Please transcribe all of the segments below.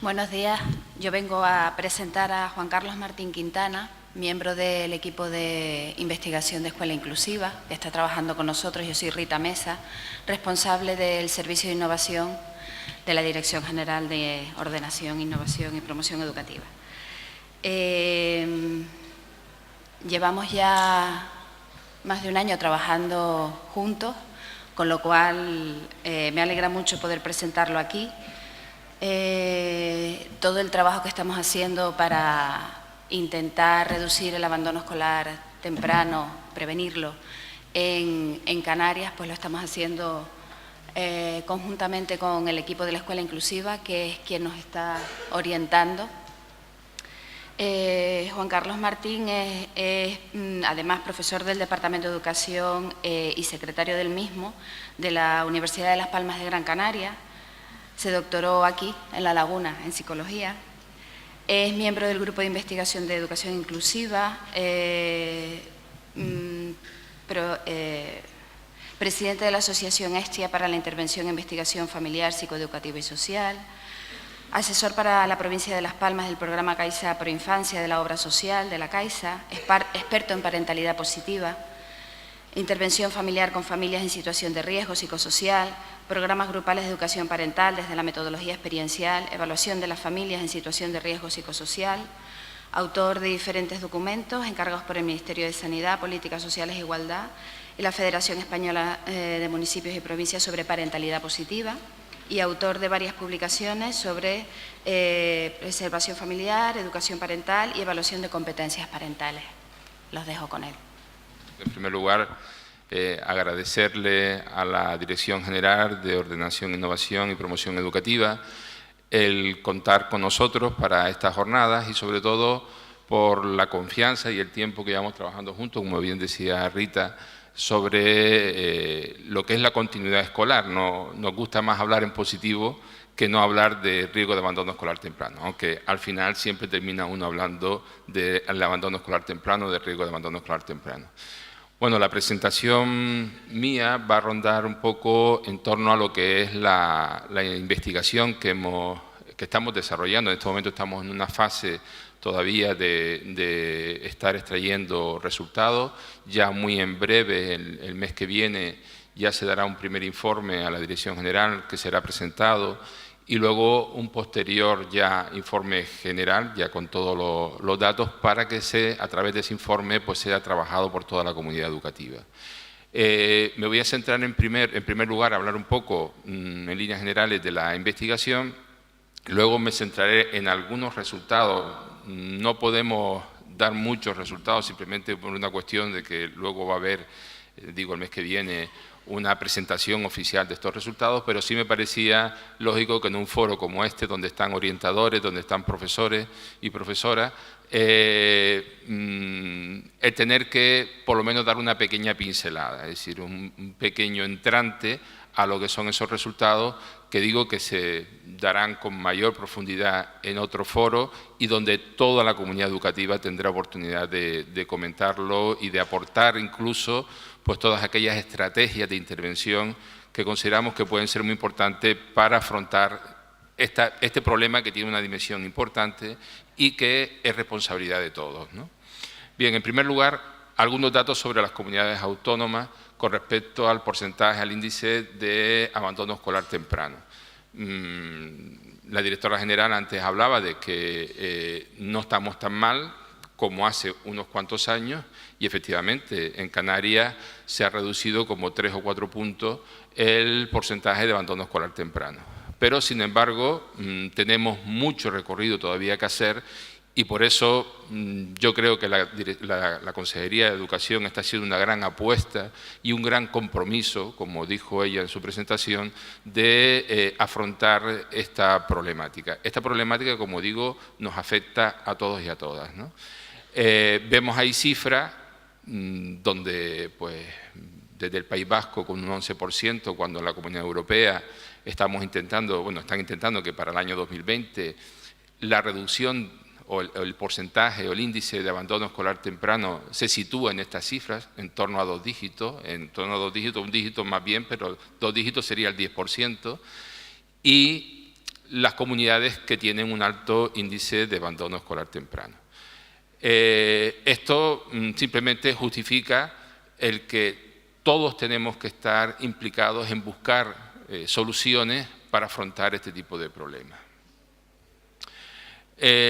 Buenos días. Yo vengo a presentar a Juan Carlos Martín Quintana, miembro del equipo de investigación de Escuela Inclusiva, que está trabajando con nosotros. Yo soy Rita Mesa, responsable del Servicio de Innovación de la Dirección General de Ordenación, Innovación y Promoción Educativa. Llevamos ya más de un año trabajando juntos, con lo cual me alegra mucho poder presentarlo aquí. Todo el trabajo que estamos haciendo para intentar reducir el abandono escolar temprano, prevenirlo en Canarias, pues lo estamos haciendo conjuntamente con el equipo de la Escuela Inclusiva, que es quien nos está orientando. Juan Carlos Martín es además profesor del Departamento de Educación y secretario del mismo de la Universidad de Las Palmas de Gran Canaria. Se doctoró aquí, en La Laguna, en Psicología. Es miembro del Grupo de Investigación de Educación Inclusiva, presidente de la Asociación ESTIA para la Intervención e Investigación Familiar, Psicoeducativa y Social, asesor para la provincia de Las Palmas del programa Caixa Proinfancia de la Obra Social de la Caixa, experto en parentalidad positiva, intervención familiar con familias en situación de riesgo psicosocial, programas grupales de educación parental desde la metodología experiencial, evaluación de las familias en situación de riesgo psicosocial, autor de diferentes documentos encargados por el Ministerio de Sanidad, Políticas Sociales e Igualdad y la Federación Española de Municipios y Provincias sobre parentalidad positiva y autor de varias publicaciones sobre preservación familiar, educación parental y evaluación de competencias parentales. Los dejo con él. En primer lugar, agradecerle a la Dirección General de Ordenación, Innovación y Promoción Educativa el contar con nosotros para estas jornadas y sobre todo por la confianza y el tiempo que llevamos trabajando juntos, como bien decía Rita, sobre lo que es la continuidad escolar. Nos gusta más hablar en positivo que no hablar de riesgo de abandono escolar temprano, aunque al final siempre termina uno hablando del abandono escolar temprano, del riesgo de abandono escolar temprano. Bueno, la presentación mía va a rondar un poco en torno a lo que es la investigación que estamos desarrollando. En este momento estamos en una fase todavía de estar extrayendo resultados. Ya muy en breve, el mes que viene, ya se dará un primer informe a la Dirección General que será presentado y luego un posterior ya informe general, ya con todos los datos, para que a través de ese informe pues sea trabajado por toda la comunidad educativa. Me voy a centrar en primer lugar a hablar un poco en líneas generales de la investigación, luego me centraré en algunos resultados. No podemos dar muchos resultados simplemente por una cuestión de que luego va a haber, digo, el mes que viene, una presentación oficial de estos resultados, pero sí me parecía lógico que en un foro como este, donde están orientadores, donde están profesores y profesoras, el tener que por lo menos dar una pequeña pincelada, es decir, un pequeño entrante a lo que son esos resultados que digo que se darán con mayor profundidad en otro foro y donde toda la comunidad educativa tendrá oportunidad de comentarlo y de aportar incluso pues todas aquellas estrategias de intervención que consideramos que pueden ser muy importantes para afrontar este problema que tiene una dimensión importante y que es responsabilidad de todos, ¿no? Bien, en primer lugar, algunos datos sobre las comunidades autónomas con respecto al porcentaje, al índice de abandono escolar temprano. La directora general antes hablaba de que no estamos tan mal como hace unos cuantos años y efectivamente en Canarias se ha reducido como 3 o 4 puntos el porcentaje de abandono escolar temprano. Pero sin embargo tenemos mucho recorrido todavía que hacer y por eso yo creo que la Consejería de Educación está haciendo una gran apuesta y un gran compromiso, como dijo ella en su presentación, de afrontar esta problemática. Esta problemática, como digo, nos afecta a todos y a todas, ¿no? Vemos ahí cifras donde, pues, desde el País Vasco con un 11%, cuando en la Comunidad Europea están intentando que para el año 2020 la reducción o el porcentaje o el índice de abandono escolar temprano se sitúa en estas cifras, en torno a 2 dígitos, un dígito más bien, pero 2 dígitos sería el 10%, y las comunidades que tienen un alto índice de abandono escolar temprano. Esto simplemente justifica el que todos tenemos que estar implicados en buscar soluciones para afrontar este tipo de problemas.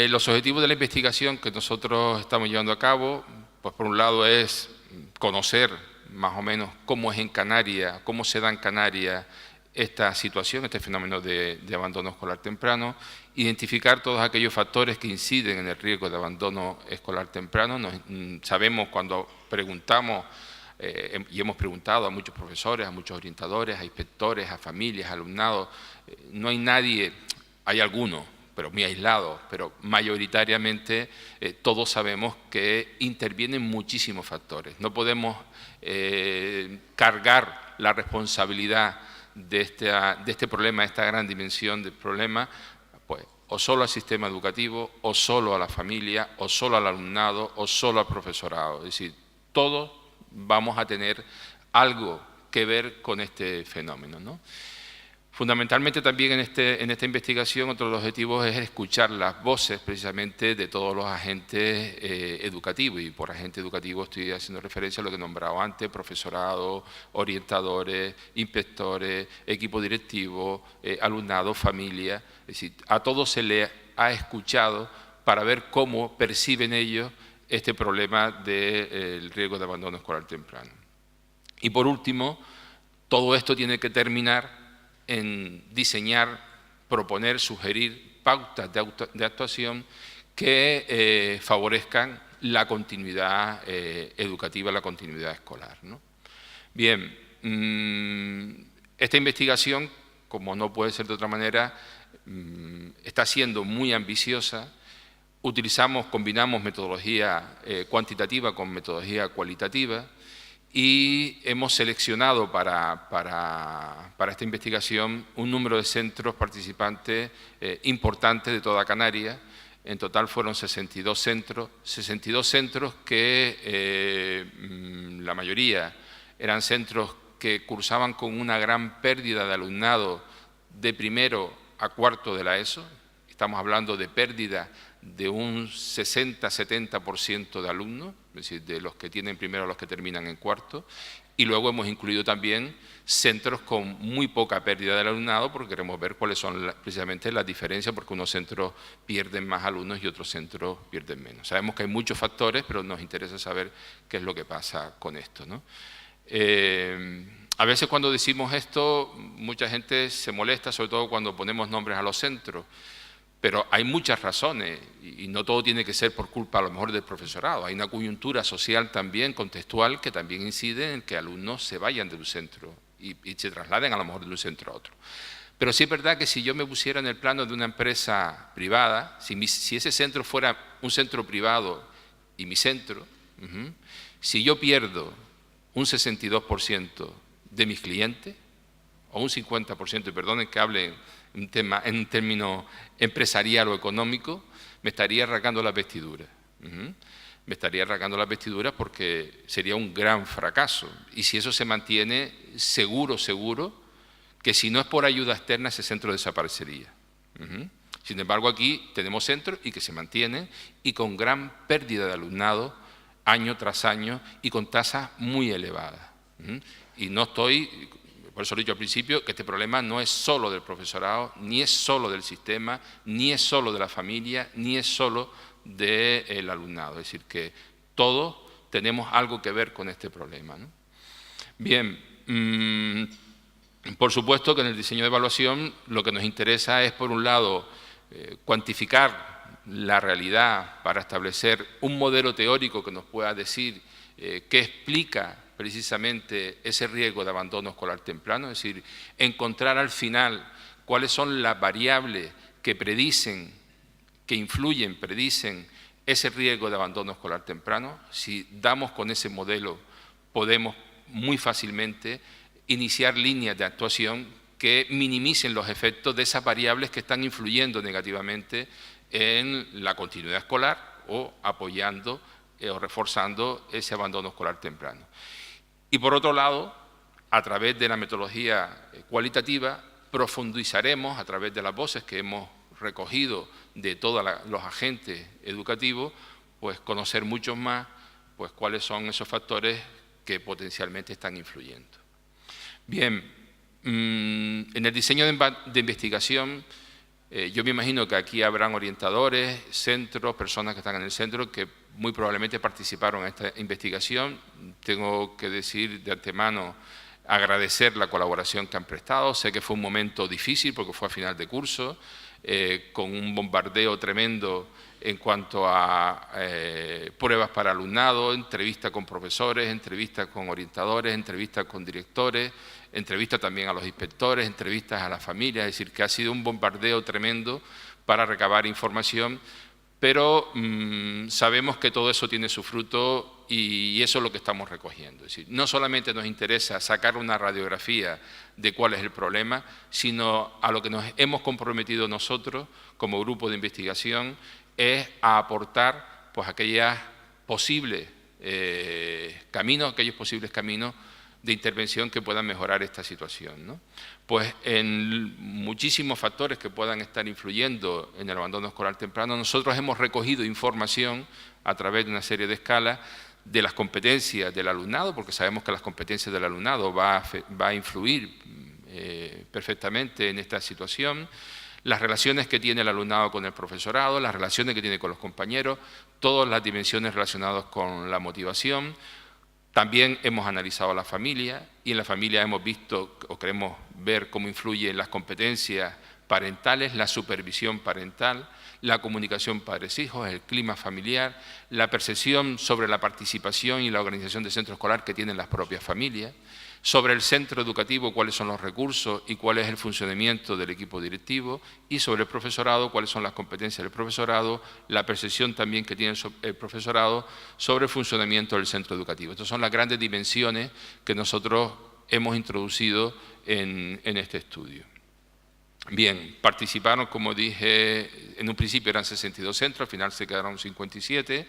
Los objetivos de la investigación que nosotros estamos llevando a cabo, pues por un lado es conocer más o menos cómo es en Canarias, cómo se da en Canarias esta situación, este fenómeno de abandono escolar temprano, identificar todos aquellos factores que inciden en el riesgo de abandono escolar temprano. Sabemos cuando preguntamos, y hemos preguntado a muchos profesores, a muchos orientadores, a inspectores, a familias, a alumnado, no hay nadie, hay algunos, pero muy aislados, pero mayoritariamente todos sabemos que intervienen muchísimos factores. No podemos cargar la responsabilidad de este problema, de esta gran dimensión del problema, pues o solo al sistema educativo, o solo a la familia, o solo al alumnado, o solo al profesorado. Es decir, todos vamos a tener algo que ver con este fenómeno, ¿no? Fundamentalmente también en esta investigación otro de los objetivos es escuchar las voces precisamente de todos los agentes educativos, y por agente educativo estoy haciendo referencia a lo que he nombrado antes: profesorado, orientadores, inspectores, equipo directivo, alumnado, familia. Es decir, a todos se les ha escuchado para ver cómo perciben ellos este problema del riesgo de abandono escolar temprano. Y por último, todo esto tiene que terminar en diseñar, proponer, sugerir pautas de actuación que favorezcan la continuidad educativa, la continuidad escolar, ¿no? Bien, esta investigación, como no puede ser de otra manera, está siendo muy ambiciosa. Combinamos metodología cuantitativa con metodología cualitativa, y hemos seleccionado para esta investigación un número de centros participantes importantes de toda Canarias. En total fueron 62 centros que la mayoría eran centros que cursaban con una gran pérdida de alumnado de primero a cuarto de la ESO. Estamos hablando de pérdida de un 60-70% de alumnos, es decir, de los que tienen primero a los que terminan en cuarto. Y luego hemos incluido también centros con muy poca pérdida del alumnado, porque queremos ver cuáles son precisamente las diferencias, porque unos centros pierden más alumnos y otros centros pierden menos. Sabemos que hay muchos factores, pero nos interesa saber qué es lo que pasa con esto, ¿no? A veces cuando decimos esto, mucha gente se molesta, sobre todo cuando ponemos nombres a los centros. Pero hay muchas razones, y no todo tiene que ser por culpa a lo mejor del profesorado. Hay una coyuntura social también, contextual, que también incide en que alumnos se vayan de un centro y se trasladen a lo mejor de un centro a otro. Pero sí es verdad que si yo me pusiera en el plano de una empresa privada, si ese centro fuera un centro privado y mi centro, si yo pierdo un 62% de mis clientes, o un 50%, y perdonen que hable en un término empresarial o económico, me estaría rasgando las vestiduras. Me estaría rasgando las vestiduras porque sería un gran fracaso. Y si eso se mantiene, seguro que si no es por ayuda externa, ese centro desaparecería. Sin embargo, aquí tenemos centros y que se mantienen y con gran pérdida de alumnado año tras año y con tasas muy elevadas. Y no estoy... Por eso he dicho al principio que este problema no es solo del profesorado, ni es solo del sistema, ni es solo de la familia, ni es solo del alumnado. Es decir, que todos tenemos algo que ver con este problema, ¿no? Bien, por supuesto que en el diseño de evaluación lo que nos interesa es, por un lado, cuantificar la realidad para establecer un modelo teórico que nos pueda decir qué explica precisamente ese riesgo de abandono escolar temprano, es decir, encontrar al final cuáles son las variables que predicen ese riesgo de abandono escolar temprano. Si damos con ese modelo, podemos muy fácilmente iniciar líneas de actuación que minimicen los efectos de esas variables que están influyendo negativamente en la continuidad escolar o apoyando o reforzando ese abandono escolar temprano. Y por otro lado, a través de la metodología cualitativa, profundizaremos a través de las voces que hemos recogido de todos los agentes educativos, pues conocer mucho más pues cuáles son esos factores que potencialmente están influyendo. Bien, en el diseño de investigación, yo me imagino que aquí habrán orientadores, centros, personas que están en el centro que muy probablemente participaron en esta investigación. Tengo que decir de antemano, agradecer la colaboración que han prestado. Sé que fue un momento difícil porque fue a final de curso, con un bombardeo tremendo en cuanto a pruebas para alumnado, entrevistas con profesores, entrevistas con orientadores, entrevistas con directores, entrevistas también a los inspectores, entrevistas a las familias, es decir, que ha sido un bombardeo tremendo para recabar información, pero sabemos que todo eso tiene su fruto y eso es lo que estamos recogiendo. Es decir, no solamente nos interesa sacar una radiografía de cuál es el problema, sino a lo que nos hemos comprometido nosotros como grupo de investigación es a aportar pues, aquellos posibles caminos de intervención que puedan mejorar esta situación, ¿no? Pues en muchísimos factores que puedan estar influyendo en el abandono escolar temprano, nosotros hemos recogido información a través de una serie de escalas de las competencias del alumnado, porque sabemos que las competencias del alumnado va a influir perfectamente en esta situación, las relaciones que tiene el alumnado con el profesorado, las relaciones que tiene con los compañeros, todas las dimensiones relacionadas con la motivación. También hemos analizado a la familia y en la familia hemos visto o queremos ver cómo influyen las competencias parentales, la supervisión parental, la comunicación padres-hijos, el clima familiar, la percepción sobre la participación y la organización del centro escolar que tienen las propias familias, sobre el centro educativo, cuáles son los recursos y cuál es el funcionamiento del equipo directivo, y sobre el profesorado, cuáles son las competencias del profesorado, la percepción también que tiene el profesorado sobre el funcionamiento del centro educativo. Estas son las grandes dimensiones que nosotros hemos introducido en este estudio. Bien, participaron, como dije, en un principio eran 62 centros, al final se quedaron 57,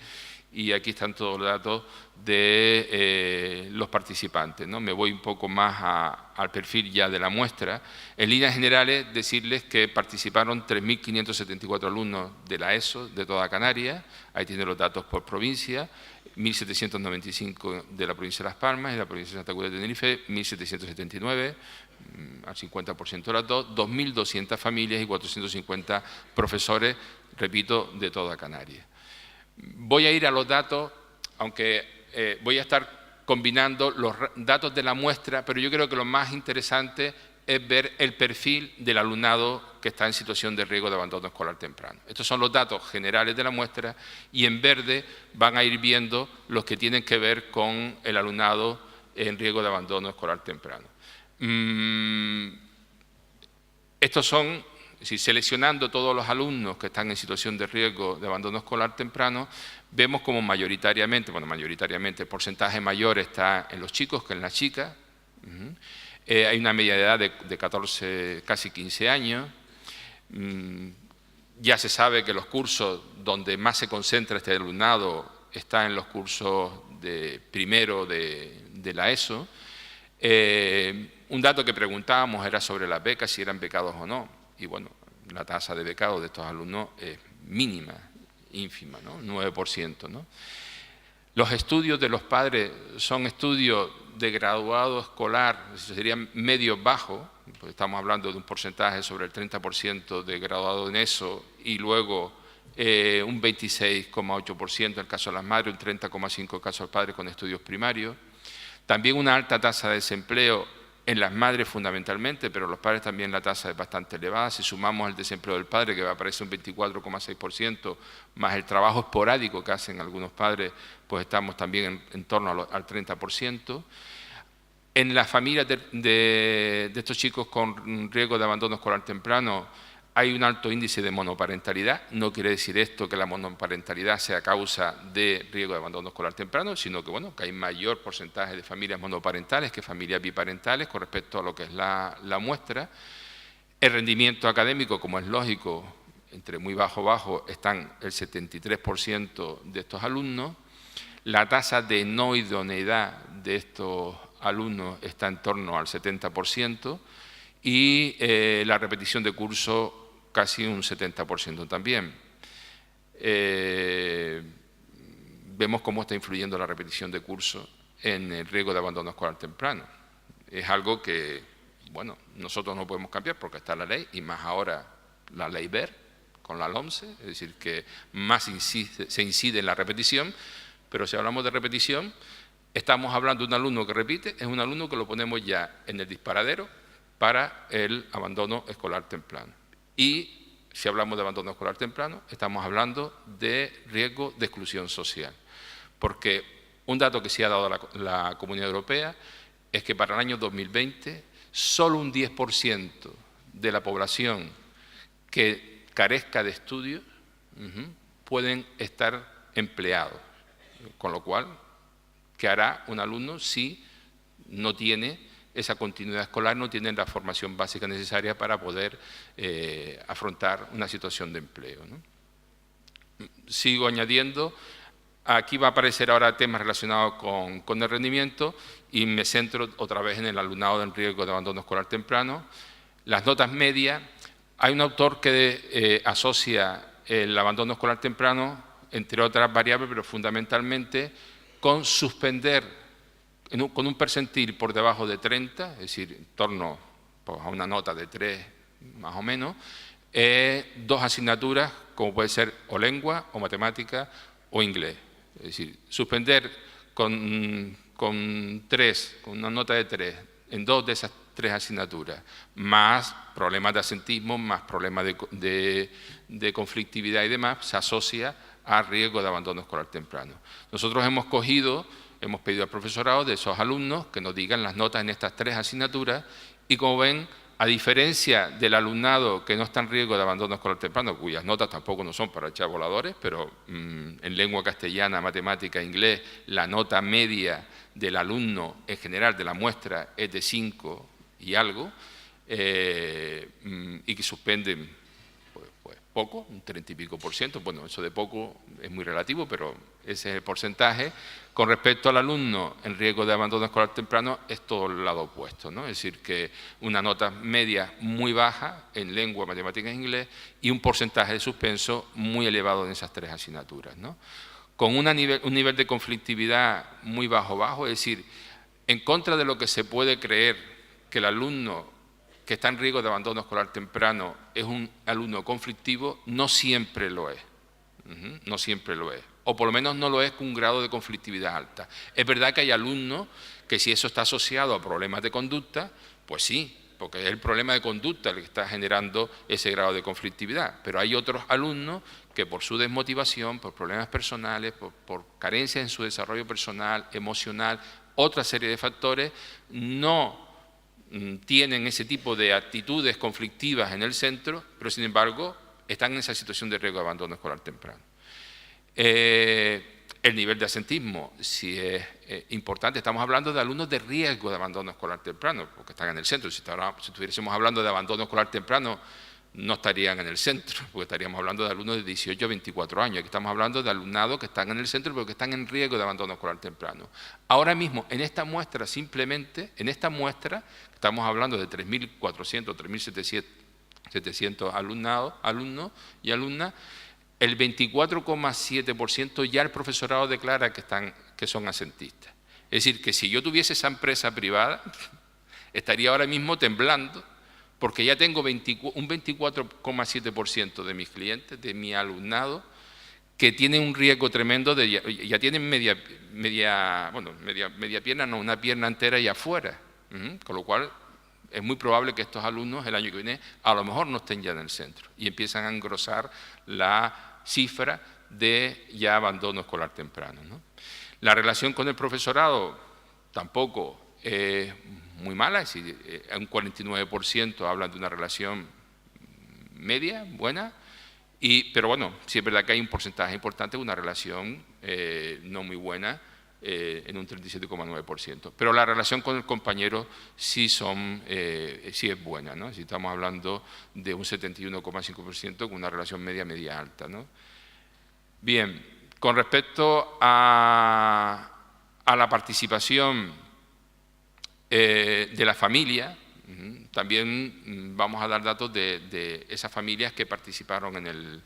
y aquí están todos los datos de los participantes, ¿no? Me voy un poco más al perfil ya de la muestra. En líneas generales, decirles que participaron 3.574 alumnos de la ESO, de toda Canarias, ahí tienen los datos por provincia, 1.795 de la provincia de Las Palmas y de la provincia de Santa Cruz de Tenerife, 1.779, al 50% de las dos, 2.200 familias y 450 profesores, repito, de toda Canarias. Voy a ir a los datos, aunque voy a estar combinando los datos de la muestra, pero yo creo que lo más interesante es ver el perfil del alumnado que está en situación de riesgo de abandono escolar temprano. Estos son los datos generales de la muestra y en verde van a ir viendo los que tienen que ver con el alumnado en riesgo de abandono escolar temprano. Estos son, es decir, seleccionando todos los alumnos que están en situación de riesgo de abandono escolar temprano, vemos como mayoritariamente el porcentaje mayor está en los chicos que en las chicas. Hay una media de edad de 14, casi 15 años. Ya se sabe que los cursos donde más se concentra este alumnado está en los cursos de primero de la ESO. Un dato que preguntábamos era sobre las becas, si eran becados o no. Y bueno, la tasa de becados de estos alumnos es mínima, ínfima, ¿no? 9%, ¿no? Los estudios de los padres son estudios de graduado escolar, serían medios bajos, porque estamos hablando de un porcentaje sobre el 30% de graduado en ESO y luego un 26,8% en el caso de las madres, un 30,5% en el caso de los padres con estudios primarios. También una alta tasa de desempleo en las madres fundamentalmente, pero los padres también la tasa es bastante elevada. Si sumamos el desempleo del padre, que va a aparecer un 24,6%, más el trabajo esporádico que hacen algunos padres, pues estamos también en torno al 30%. En las familias de estos chicos con riesgo de abandono escolar temprano hay un alto índice de monoparentalidad. No quiere decir esto que la monoparentalidad sea causa de riesgo de abandono escolar temprano, sino que, bueno, que hay mayor porcentaje de familias monoparentales que familias biparentales con respecto a lo que es la muestra. El rendimiento académico, como es lógico, entre muy bajo, están el 73% de estos alumnos. La tasa de no idoneidad de estos alumnos está en torno al 70%. y la repetición de curso casi un 70% también. Vemos cómo está influyendo la repetición de curso en el riesgo de abandono escolar temprano. Es algo que, bueno, nosotros no podemos cambiar porque está la ley, y más ahora la ley BER con la LOMCE, es decir, que más se incide en la repetición, pero si hablamos de repetición, estamos hablando de un alumno que repite, es un alumno que lo ponemos ya en el disparadero para el abandono escolar temprano. Y si hablamos de abandono escolar temprano, estamos hablando de riesgo de exclusión social. Porque un dato que sí ha dado la Comunidad Europea es que para el año 2020 solo un 10% de la población que carezca de estudios pueden estar empleados. Con lo cual, ¿qué hará un alumno si no tiene esa continuidad escolar, no tiene la formación básica necesaria para poder afrontar una situación de empleo, ¿no? Sigo añadiendo, aquí va a aparecer ahora temas relacionados con el rendimiento y me centro otra vez en el alumnado en riesgo de abandono escolar temprano. Las notas medias, hay un autor que asocia el abandono escolar temprano, entre otras variables, pero fundamentalmente con suspender con un percentil por debajo de 30, es decir, en torno pues, a una nota de 3 más o menos, dos asignaturas como puede ser o lengua, o matemática, o inglés. Es decir, suspender con una nota de 3 en 2 de esas 3 asignaturas, más problemas de asentismo, más problemas de conflictividad y demás, se asocia a riesgo de abandono escolar temprano. Nosotros hemos pedido al profesorado de esos alumnos que nos digan las notas en estas 3 asignaturas y, como ven, a diferencia del alumnado que no está en riesgo de abandono escolar temprano, cuyas notas tampoco no son para echar voladores, pero en lengua castellana, matemática, inglés, la nota media del alumno en general de la muestra es de 5 y algo, y que suspenden pues poco, un 30 y pico %, bueno, eso de poco es muy relativo, pero ese es el porcentaje. Con respecto al alumno en riesgo de abandono escolar temprano, es todo el lado opuesto, ¿no? Es decir, que una nota media muy baja en lengua, matemáticas e inglés y un porcentaje de suspenso muy elevado en esas 3 asignaturas, ¿no? Con un nivel de conflictividad muy bajo, es decir, en contra de lo que se puede creer que el alumno que está en riesgo de abandono escolar temprano es un alumno conflictivo, no siempre lo es. No siempre lo es. O por lo menos no lo es con un grado de conflictividad alta. Es verdad que hay alumnos que si eso está asociado a problemas de conducta, pues sí, porque es el problema de conducta el que está generando ese grado de conflictividad. Pero hay otros alumnos que por su desmotivación, por problemas personales, por carencias en su desarrollo personal, emocional, otra serie de factores, no tienen ese tipo de actitudes conflictivas en el centro, pero sin embargo están en esa situación de riesgo de abandono escolar temprano. El nivel de asentismo sí es importante. Estamos hablando de alumnos de riesgo de abandono escolar temprano, porque están en el centro. Si estuviésemos hablando de abandono escolar temprano, no estarían en el centro, porque estaríamos hablando de alumnos de 18 a 24 años. Aquí estamos hablando de alumnados que están en el centro, pero que están en riesgo de abandono escolar temprano. Ahora mismo, en esta muestra, simplemente, estamos hablando de 3.400, 3.700 alumnos y alumnas. El 24,7% ya el profesorado declara que son asentistas. Es decir, que si yo tuviese esa empresa privada, estaría ahora mismo temblando, porque ya tengo un 24,7% de mis clientes, de mi alumnado, que tienen un riesgo tremendo, ya tienen media pierna, no, una pierna entera y afuera. Con lo cual, es muy probable que estos alumnos el año que viene a lo mejor no estén ya en el centro y empiezan a engrosar la cifra de ya abandono escolar temprano, ¿no? La relación con el profesorado tampoco es muy mala, es decir, un 49% hablan de una relación media, buena, pero bueno, sí es verdad que hay un porcentaje importante de una relación no muy buena, en un 37,9%. Pero la relación con el compañero sí es buena, ¿no? Si estamos hablando de un 71,5% con una relación media alta, ¿no? Bien, con respecto a la participación de la familia, También vamos a dar datos de esas familias que participaron en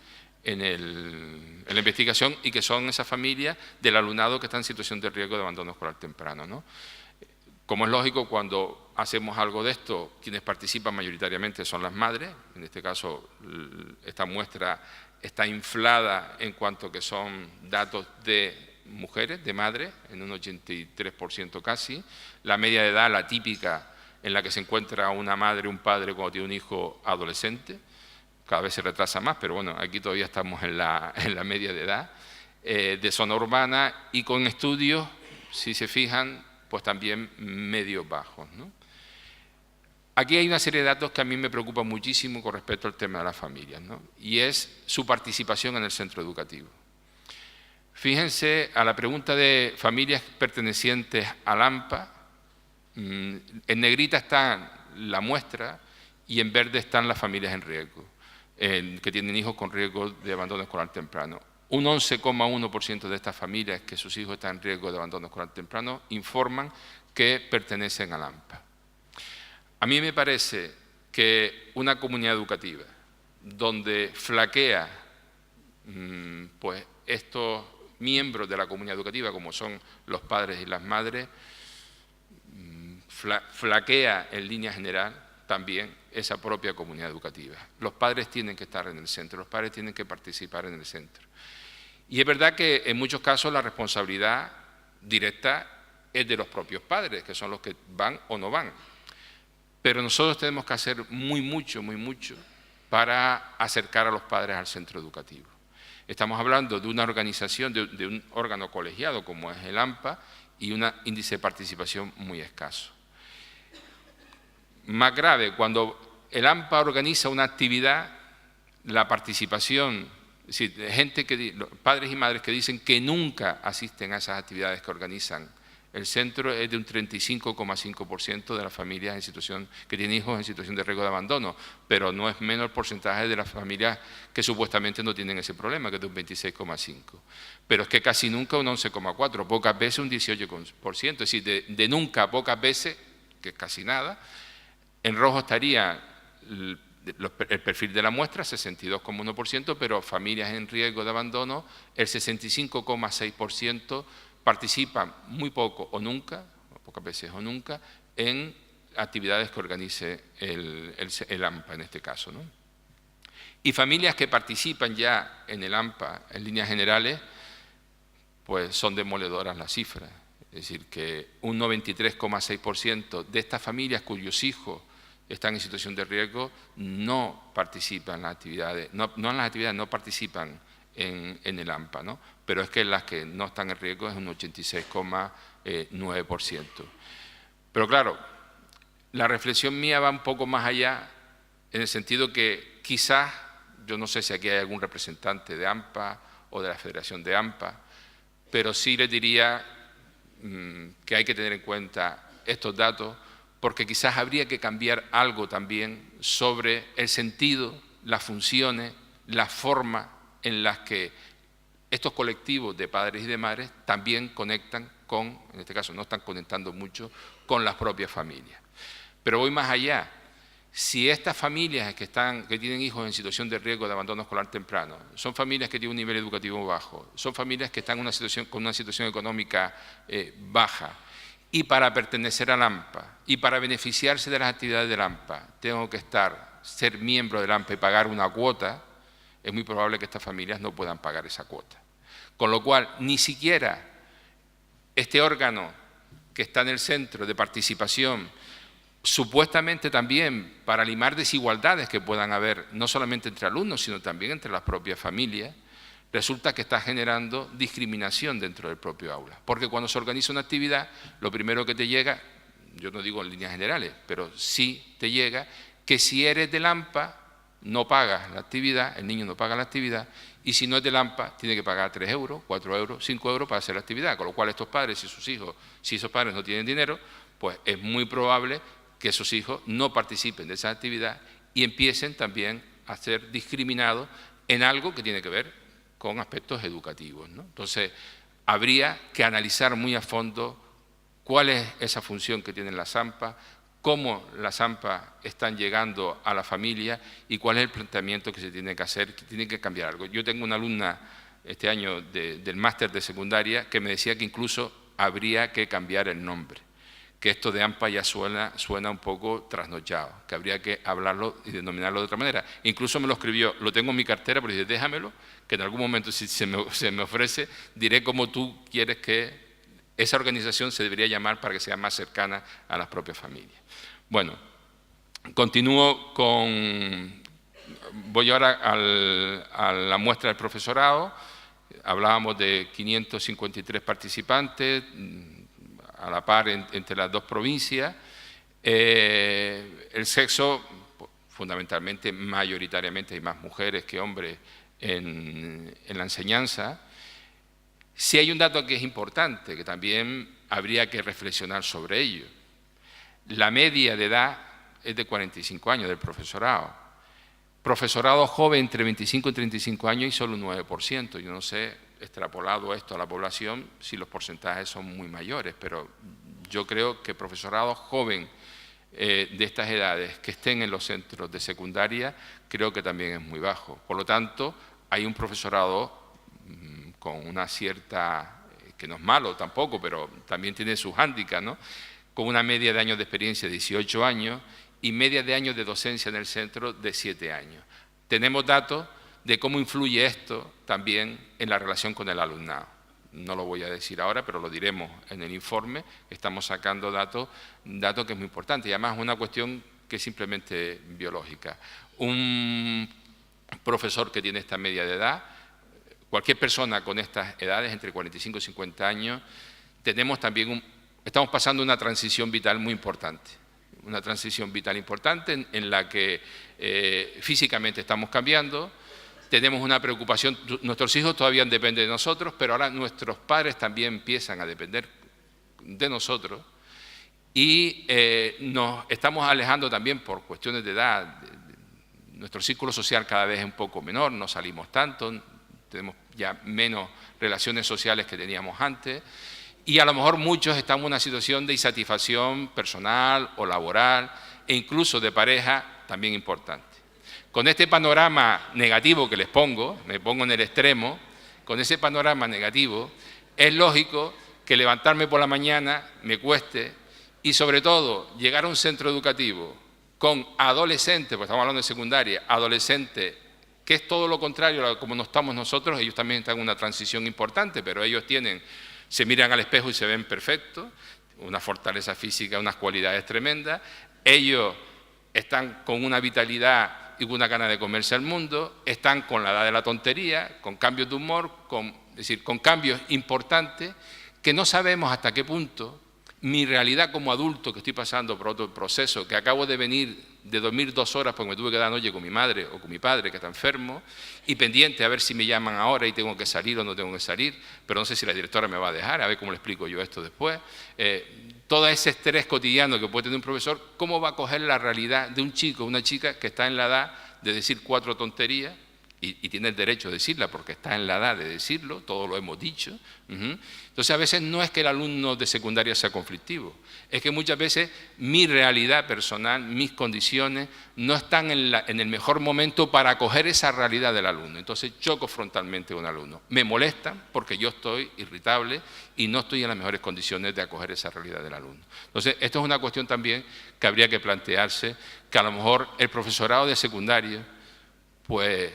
la investigación y que son esas familias del alumnado que está en situación de riesgo de abandono escolar temprano, ¿no? Como es lógico, cuando hacemos algo de esto, quienes participan mayoritariamente son las madres. En este caso, esta muestra está inflada en cuanto que son datos de mujeres, de madres, en un 83% casi. La media de edad, la típica, en la que se encuentra una madre, un padre cuando tiene un hijo adolescente. Cada vez se retrasa más, pero bueno, aquí todavía estamos en la media de edad. De zona urbana y con estudios, si se fijan, pues también medios bajos, ¿no? Aquí hay una serie de datos que a mí me preocupan muchísimo con respecto al tema de las familias, ¿no? Y es su participación en el centro educativo. Fíjense a la pregunta de familias pertenecientes al AMPA, en negrita está la muestra y en verde están las familias en riesgo, que tienen hijos con riesgo de abandono escolar temprano. Un 11,1% de estas familias que sus hijos están en riesgo de abandono escolar temprano informan que pertenecen al AMPA. A mí me parece que una comunidad educativa donde flaquea pues estos miembros de la comunidad educativa, como son los padres y las madres, flaquea en línea general también esa propia comunidad educativa. Los padres tienen que estar en el centro, los padres tienen que participar en el centro. Y es verdad que en muchos casos la responsabilidad directa es de los propios padres, que son los que van o no van. Pero nosotros tenemos que hacer mucho para acercar a los padres al centro educativo. Estamos hablando de una organización, de un órgano colegiado como es el AMPA y un índice de participación muy escaso. Más grave, cuando el AMPA organiza una actividad, la participación, es decir, gente padres y madres que dicen que nunca asisten a esas actividades que organizan el centro, es de un 35,5% de las familias en situación, que tienen hijos en situación de riesgo de abandono, pero no es menos el porcentaje de las familias que supuestamente no tienen ese problema, que es de un 26,5%. Pero es que casi nunca un 11,4%, pocas veces un 18%, es decir, de nunca a pocas veces, que es casi nada. En rojo estaría el perfil de la muestra, 62,1%, pero familias en riesgo de abandono, el 65,6% participan muy poco o nunca, pocas veces o nunca, en actividades que organice el AMPA en este caso, ¿no? Y familias que participan ya en el AMPA en líneas generales, pues son demoledoras las cifras. Es decir, que un 93,6% de estas familias cuyos hijos están en situación de riesgo no participan en las actividades, no participan en el AMPA, ¿no? Pero es que las que no están en riesgo es un 86,9%. Pero claro, la reflexión mía va un poco más allá, en el sentido que quizás, yo no sé si aquí hay algún representante de AMPA o de la Federación de AMPA, pero sí les diría que hay que tener en cuenta estos datos, porque quizás habría que cambiar algo también sobre el sentido, las funciones, la forma en las que estos colectivos de padres y de madres también conectan con, en este caso no están conectando mucho, con las propias familias. Pero voy más allá. Si estas familias que tienen hijos en situación de riesgo de abandono escolar temprano, son familias que tienen un nivel educativo bajo, son familias que están con una situación económica baja, y para pertenecer al AMPA y para beneficiarse de las actividades del AMPA tengo que ser miembro del AMPA y pagar una cuota, es muy probable que estas familias no puedan pagar esa cuota. Con lo cual, ni siquiera este órgano que está en el centro de participación, supuestamente también para limar desigualdades que puedan haber, no solamente entre alumnos, sino también entre las propias familias, resulta que está generando discriminación dentro del propio aula. Porque cuando se organiza una actividad, lo primero que te llega, yo no digo en líneas generales, pero sí te llega que si eres del AMPA, no pagas la actividad, el niño no paga la actividad, y si no es del AMPA, tiene que pagar 3 euros, 4 euros, 5 euros para hacer la actividad, con lo cual estos padres y sus hijos, si esos padres no tienen dinero, pues es muy probable que esos hijos no participen de esa actividad y empiecen también a ser discriminados en algo que tiene que ver con aspectos educativos, ¿no? Entonces, habría que analizar muy a fondo cuál es esa función que tienen las AMPA, cómo las AMPA están llegando a la familia y cuál es el planteamiento que se tiene que hacer, que tiene que cambiar algo. Yo tengo una alumna este año del máster de secundaria que me decía que incluso habría que cambiar el nombre, que esto de AMPA ya suena un poco trasnochado, que habría que hablarlo y denominarlo de otra manera. Incluso me lo escribió, lo tengo en mi cartera, pero dice, déjamelo, que en algún momento si se me ofrece, diré cómo tú quieres que esa organización se debería llamar para que sea más cercana a las propias familias. Bueno, continúo con... Voy ahora a la muestra del profesorado. Hablábamos de 553 participantes, a la par entre las dos provincias. El sexo, fundamentalmente, mayoritariamente hay más mujeres que hombres en la enseñanza. Sí hay un dato que es importante, que también habría que reflexionar sobre ello. La media de edad es de 45 años del profesorado. Profesorado joven entre 25 y 35 años y solo un 9%. Yo no sé, extrapolado esto a la población, si los porcentajes son muy mayores, pero yo creo que profesorado joven de estas edades que estén en los centros de secundaria, creo que también es muy bajo. Por lo tanto, hay un profesorado con una cierta, que no es malo tampoco, pero también tiene sus hándicaps, ¿no? Con una media de años de experiencia de 18 años y media de años de docencia en el centro de 7 años. Tenemos datos de cómo influye esto también en la relación con el alumnado. No lo voy a decir ahora, pero lo diremos en el informe. Estamos sacando datos que es muy importante y además es una cuestión que es simplemente biológica. Un profesor que tiene esta media de edad, cualquier persona con estas edades, entre 45 y 50 años, tenemos también estamos pasando una transición vital muy importante. Una transición vital importante en la que físicamente estamos cambiando, tenemos una preocupación, nuestros hijos todavía dependen de nosotros, pero ahora nuestros padres también empiezan a depender de nosotros y nos estamos alejando también por cuestiones de edad. Nuestro círculo social cada vez es un poco menor, no salimos tanto, tenemos ya menos relaciones sociales que teníamos antes y a lo mejor muchos estamos en una situación de insatisfacción personal o laboral e incluso de pareja también importante. Con este panorama negativo que les pongo, me pongo en el extremo, con ese panorama negativo, es lógico que levantarme por la mañana me cueste y sobre todo llegar a un centro educativo con adolescentes, porque estamos hablando de secundaria, adolescentes, que es todo lo contrario a como no estamos nosotros. Ellos también están en una transición importante, pero ellos se miran al espejo y se ven perfectos, una fortaleza física, unas cualidades tremendas. Ellos están con una vitalidad y con una gana de comerse al mundo, están con la edad de la tontería, con cambios de humor, es decir, con cambios importantes que no sabemos hasta qué punto mi realidad como adulto que estoy pasando por otro proceso, que acabo de venir de dormir 2 horas porque me tuve que dar noche con mi madre o con mi padre que está enfermo y pendiente a ver si me llaman ahora y tengo que salir o no tengo que salir, pero no sé si la directora me va a dejar, a ver cómo le explico yo esto después. Todo ese estrés cotidiano que puede tener un profesor, ¿cómo va a coger la realidad de un chico o una chica que está en la edad de decir 4 tonterías? Y tiene el derecho de decirla porque está en la edad de decirlo, todo lo hemos dicho. Entonces a veces no es que el alumno de secundaria sea conflictivo, es que muchas veces mi realidad personal, mis condiciones no están en el mejor momento para acoger esa realidad del alumno. Entonces choco frontalmente con un alumno. Me molestan porque yo estoy irritable y no estoy en las mejores condiciones de acoger esa realidad del alumno. Entonces esto es una cuestión también que habría que plantearse, que a lo mejor el profesorado de secundaria, pues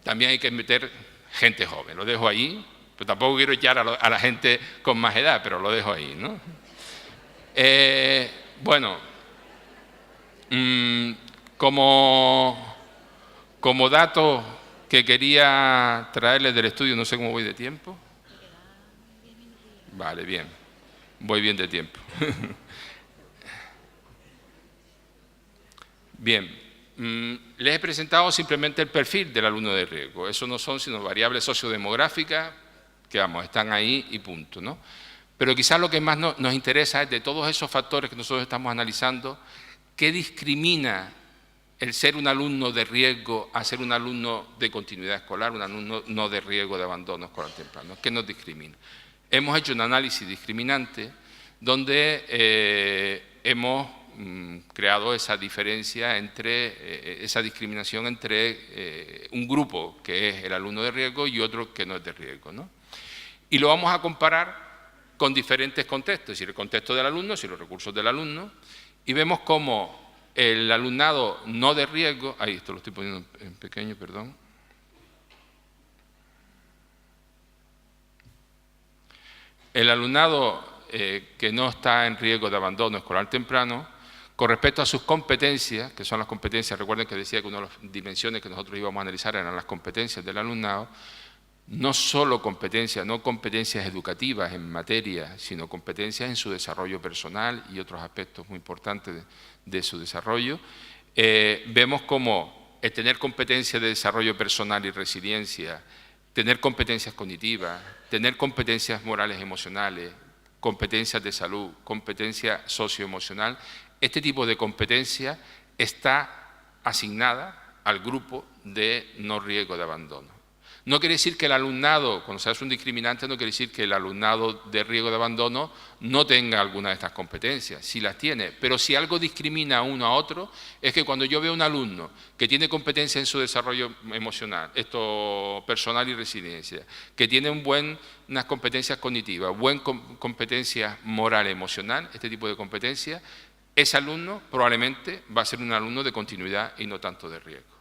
también hay que meter gente joven, lo dejo ahí, pero tampoco quiero echar a la gente con más edad, pero lo dejo ahí, ¿no? Bueno, como dato que quería traerles del estudio, no sé cómo voy de tiempo. Vale, bien, voy bien de tiempo. Bien. Les he presentado simplemente el perfil del alumno de riesgo. Eso no son sino variables sociodemográficas que, vamos, están ahí y punto, ¿no? Pero quizás lo que más nos interesa es de todos esos factores que nosotros estamos analizando, ¿qué discrimina el ser un alumno de riesgo a ser un alumno de continuidad escolar, un alumno no de riesgo de abandono escolar temprano? ¿Qué nos discrimina? Hemos hecho un análisis discriminante donde hemos creado esa diferencia esa discriminación entre un grupo que es el alumno de riesgo y otro que no es de riesgo, ¿no? Y lo vamos a comparar con diferentes contextos, es decir, el contexto del alumno, es decir, los recursos del alumno, y vemos cómo el alumnado no de riesgo, ahí esto lo estoy poniendo en pequeño, perdón. El alumnado que no está en riesgo de abandono escolar temprano, con respecto a sus competencias, que son las competencias, recuerden que decía que una de las dimensiones que nosotros íbamos a analizar eran las competencias del alumnado, no solo competencias, no competencias educativas en materia, sino competencias en su desarrollo personal y otros aspectos muy importantes de su desarrollo. Vemos cómo el tener competencias de desarrollo personal y resiliencia, tener competencias cognitivas, tener competencias morales y emocionales, competencias de salud, competencia socioemocional, este tipo de competencia está asignada al grupo de no riesgo de abandono. No quiere decir que el alumnado, cuando se hace un discriminante, no quiere decir que el alumnado de riesgo de abandono no tenga alguna de estas competencias, sí las tiene, pero si algo discrimina a uno a otro, es que cuando yo veo un alumno que tiene competencia en su desarrollo emocional, esto personal y resiliencia, que tiene unas competencias cognitivas, competencias moral, emocional, este tipo de competencias, ese alumno probablemente va a ser un alumno de continuidad y no tanto de riesgo.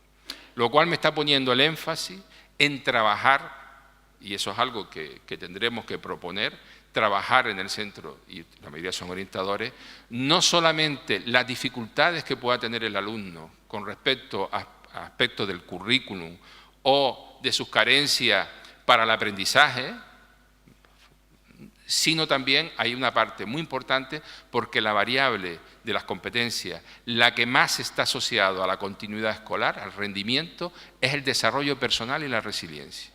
Lo cual me está poniendo el énfasis en trabajar, y eso es algo que tendremos que proponer, trabajar en el centro, y la mayoría son orientadores, no solamente las dificultades que pueda tener el alumno con respecto a aspectos del currículum o de sus carencias para el aprendizaje, sino también hay una parte muy importante porque la variable de las competencias, la que más está asociada a la continuidad escolar, al rendimiento, es el desarrollo personal y la resiliencia.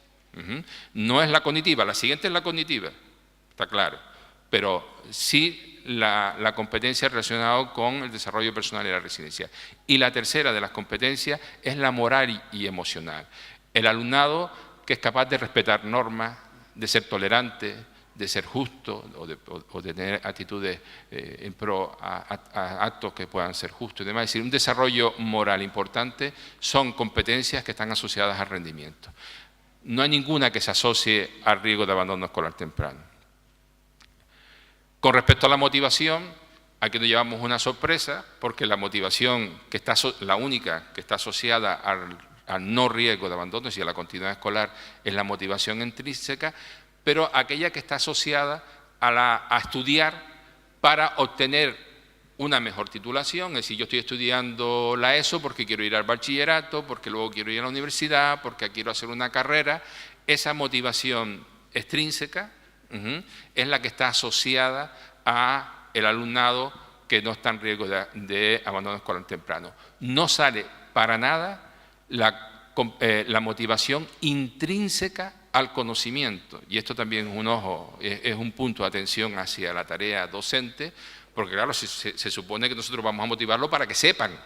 No es la cognitiva, la siguiente es la cognitiva, está claro, pero sí la competencia relacionada con el desarrollo personal y la resiliencia. Y la tercera de las competencias es la moral y emocional. El alumnado que es capaz de respetar normas, de ser tolerante, de ser justo o de tener actitudes en pro a actos que puedan ser justos y demás. Es decir, un desarrollo moral importante son competencias que están asociadas al rendimiento. No hay ninguna que se asocie al riesgo de abandono escolar temprano. Con respecto a la motivación, aquí nos llevamos una sorpresa porque la motivación, la única que está asociada al no riesgo de abandono, es decir, a la continuidad escolar, es la motivación intrínseca, pero aquella que está asociada a estudiar para obtener una mejor titulación, es decir, yo estoy estudiando la ESO porque quiero ir al bachillerato, porque luego quiero ir a la universidad, porque quiero hacer una carrera, esa motivación extrínseca es la que está asociada a el alumnado que no está en riesgo de abandono escolar temprano. No sale para nada la motivación intrínseca al conocimiento, y esto también es un punto de atención hacia la tarea docente, porque claro, se supone que nosotros vamos a motivarlo para que sepan,